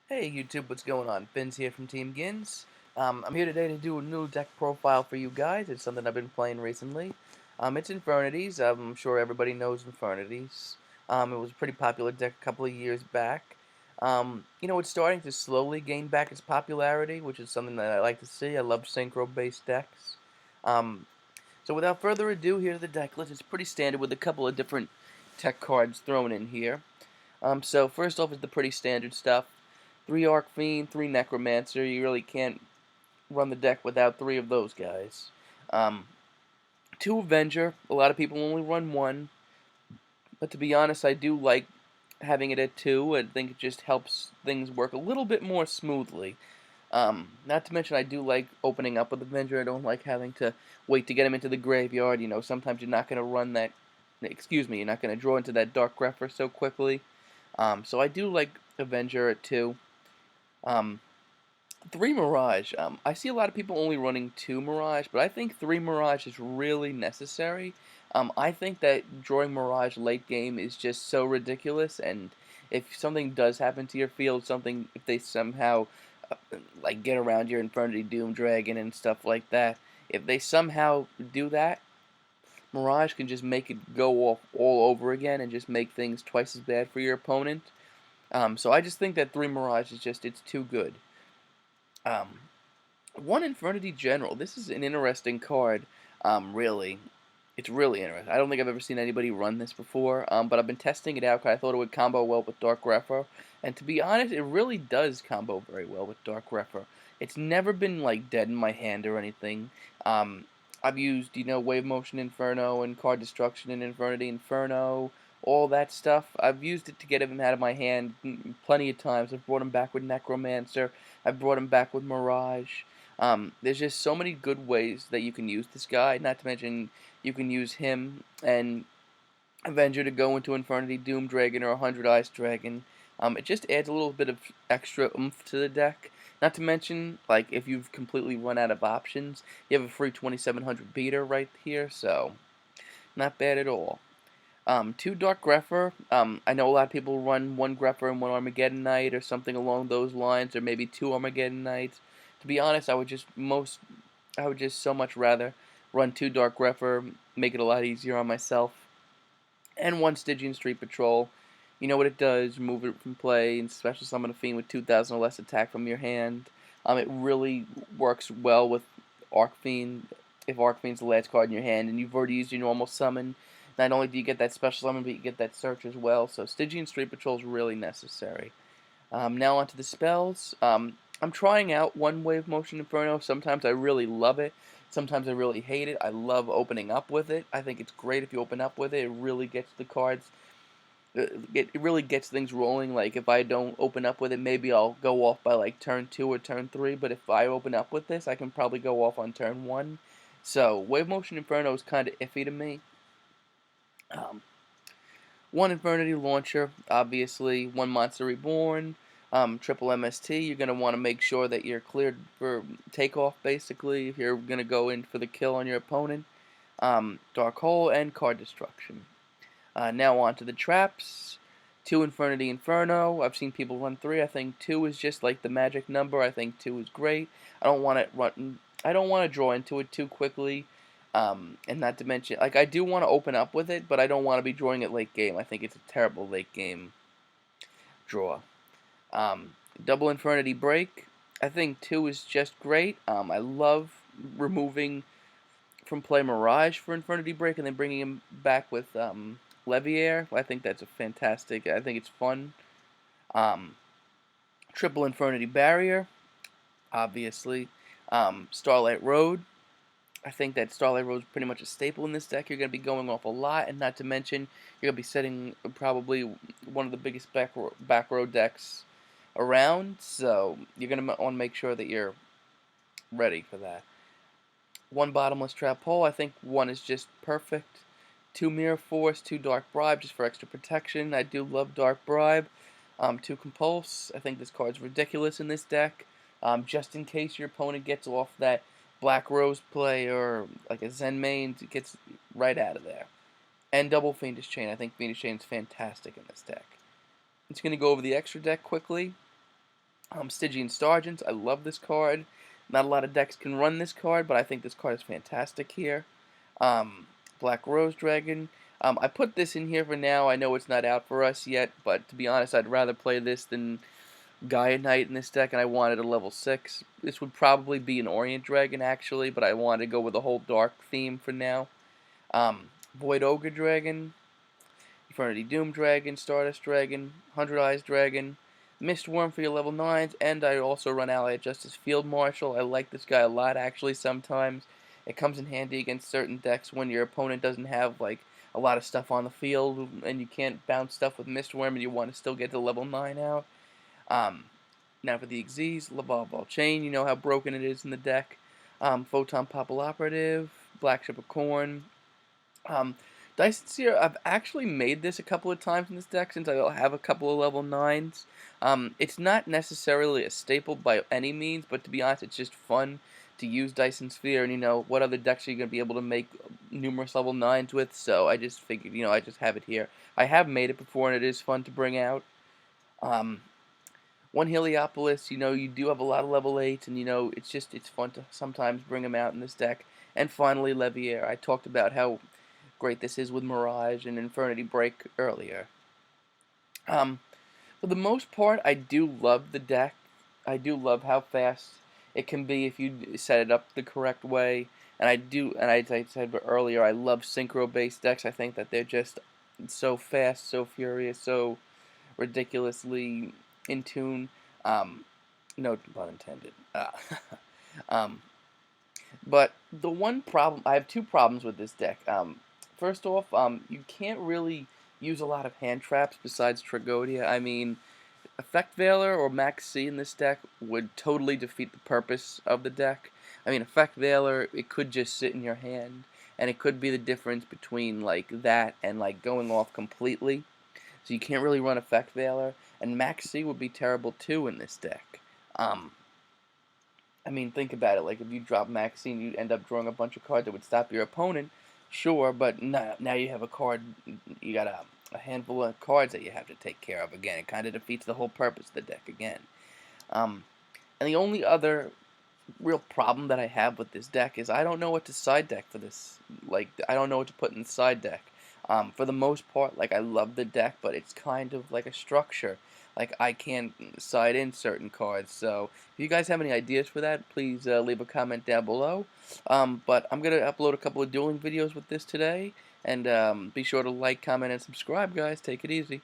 Hey YouTube, what's going on? Ben's here from Team Gins. I'm here today to do a new deck profile for you guys. It's something I've been playing recently. It's Infernities. I'm sure everybody knows Infernities. It was a pretty popular deck a couple of years back. It's starting to slowly gain back its popularity, which is something that I like to see. I love synchro-based decks. Um, so without further ado, here's the deck list. It's pretty standard with a couple of different tech cards thrown in here. So first off is the pretty standard stuff. 3 Arc Fiend, 3 Necromancer. You really can't run the deck without 3 of those guys. Um, 2 Avenger. A lot of people only run 1. But to be honest, I do like having it at 2. I think it just helps things work a little bit more smoothly. Not to mention, I do like opening up with Avenger. I don't like having to wait to get him into the graveyard. Sometimes you're not going to run that. Excuse me, you're not going to draw into that Dark Grepher so quickly. So I do like Avenger at 2. Um, 3 Mirage. I see a lot of people only running 2 Mirage, but I think 3 Mirage is really necessary. I think that drawing Mirage late game is just so ridiculous, and if something does happen to your field, if they somehow like get around your Infernity Doom Dragon and stuff like that, if they somehow do that, Mirage can just make it go off all over again and just make things twice as bad for your opponent. So I just think that 3 Mirage it's too good. Um, 1 Infernity General. This is an interesting card, really. It's really interesting. I don't think I've ever seen anybody run this before, but I've been testing it out because I thought it would combo well with Dark Grepher. And to be honest, it really does combo very well with Dark Grepher. It's never been, like, dead in my hand or anything. I've used, Wave Motion Inferno and Card Destruction and Infernity Inferno, all that stuff. I've used it to get him out of my hand plenty of times. I've brought him back with Necromancer. I've brought him back with Mirage. There's just so many good ways that you can use this guy, not to mention you can use him and Avenger to go into Infernity Doom Dragon or 100 Ice Dragon. It just adds a little bit of extra oomph to the deck. Not to mention, like, if you've completely run out of options, you have a free 2700 beater right here, so not bad at all. 2 Dark Grepher. I know a lot of people run 1 Grepher and 1 Armageddon Knight or something along those lines, or maybe 2 Armageddon Knights. To be honest, I would just so much rather run 2 Dark Grepher, make it a lot easier on myself, and 1 Stygian Street Patrol. You know what it does, remove it from play, and special summon a Fiend with 2,000 or less attack from your hand. It really works well with Arc Fiend, if Arc Fiend's the last card in your hand, and you've already used your normal summon. Not only do you get that special summon, but you get that search as well, so Stygian Street Patrol is really necessary. Now onto the spells. I'm trying out 1 Wave Motion Inferno. Sometimes I really love it. Sometimes I really hate it. I love opening up with it. I think it's great if you open up with it. It really gets the cards. It really gets things rolling. Like, if I don't open up with it, maybe I'll go off by like turn 2 or turn 3. But if I open up with this, I can probably go off on turn 1. So Wave Motion Inferno is kind of iffy to me. Um, 1 Infernity Launcher, obviously. 1 Monster Reborn. Triple MST, you're going to want to make sure that you're cleared for takeoff, basically, if you're going to go in for the kill on your opponent. Dark Hole, and Card Destruction. Now on to the traps. 2 Infernity Inferno. I've seen people run 3. I think 2 is just like the magic number. I think 2 is great. I don't want to draw into it too quickly. And not to mention, like, I do want to open up with it, but I don't want to be drawing it late game. I think it's a terrible late game draw. Double Infernity Break. I think 2 is just great. I love removing from play Mirage for Infernity Break and then bringing him back with Leviair. I think that's a fantastic. I think it's fun. Um, Triple Infernity Barrier, obviously. Starlight Road. I think that Starlight Road is pretty much a staple in this deck. You're going to be going off a lot, and not to mention, you're going to be setting probably one of the biggest back row decks around, so you're going to want to make sure that you're ready for that. 1 Bottomless Trap Hole, I think 1 is just perfect. 2 Mirror Force, 2 Dark Bribe, just for extra protection. I do love Dark Bribe. 2 Compulse, I think this card's ridiculous in this deck. Just in case your opponent gets off that Black Rose play or like a Zen main, it gets right out of there. And Double Fiendish Chain, I think Fiendish Chain is fantastic in this deck. I'm just going to go over the extra deck quickly. Stygian Sergeants, I love this card. Not a lot of decks can run this card, but I think this card is fantastic here. Um, Black Rose Dragon. I put this in here for now. I know it's not out for us yet, but to be honest, I'd rather play this than Gaia Knight in this deck, and I wanted a level 6. This would probably be an Orient Dragon, actually, but I wanted to go with a whole dark theme for now. Void Ogre Dragon, Infernity Doom Dragon, Stardust Dragon, 100 Eyes Dragon, Mistworm for your level 9s, and I also run Allied Justice Field Marshal. I like this guy a lot, actually, sometimes. It comes in handy against certain decks when your opponent doesn't have, like, a lot of stuff on the field, and you can't bounce stuff with Mistworm, and you want to still get to level 9 out. Now for the Xyz, Laval Ball Chain, you know how broken it is in the deck. Photon Popple Operative, Black Ship of Corn. Dyson Seer, I've actually made this a couple of times in this deck since I have a couple of level 9s. It's not necessarily a staple by any means, but to be honest, it's just fun to use Dyson Sphere, and you know, what other decks are you going to be able to make numerous level 9s with, so I just figured, you know, I just have it here. I have made it before, and it is fun to bring out. One Heliopolis, you know, you do have a lot of level 8s, and you know, it's fun to sometimes bring them out in this deck. And finally, Levier. I talked about how great this is with Mirage and Infernity Break earlier. For the most part, I do love the deck. I do love how fast it can be if you set it up the correct way. And as I said earlier, I love synchro-based decks. I think that they're just so fast, so furious, so ridiculously in tune. No pun intended. But the one problem, I have two problems with this deck. First off, you can't really use a lot of hand traps besides Tragodia. I mean, Effect Veiler or Max C in this deck would totally defeat the purpose of the deck. I mean, Effect Veiler, it could just sit in your hand, and it could be the difference between, like, that and, like, going off completely. So you can't really run Effect Veiler, and Max C would be terrible, too, in this deck. I mean, think about it. Like, if you drop Max C and you end up drawing a bunch of cards that would stop your opponent, sure, but now you have a card, you got a handful of cards that you have to take care of again. It kind of defeats the whole purpose of the deck again. And the only other real problem that I have with this deck is I don't know what to side deck for this. Like, I don't know what to put in the side deck. For the most part, like, I love the deck, but it's kind of like a structure. Like, I can't side in certain cards, so if you guys have any ideas for that, please leave a comment down below. But I'm going to upload a couple of dueling videos with this today, and be sure to like, comment, and subscribe, guys. Take it easy.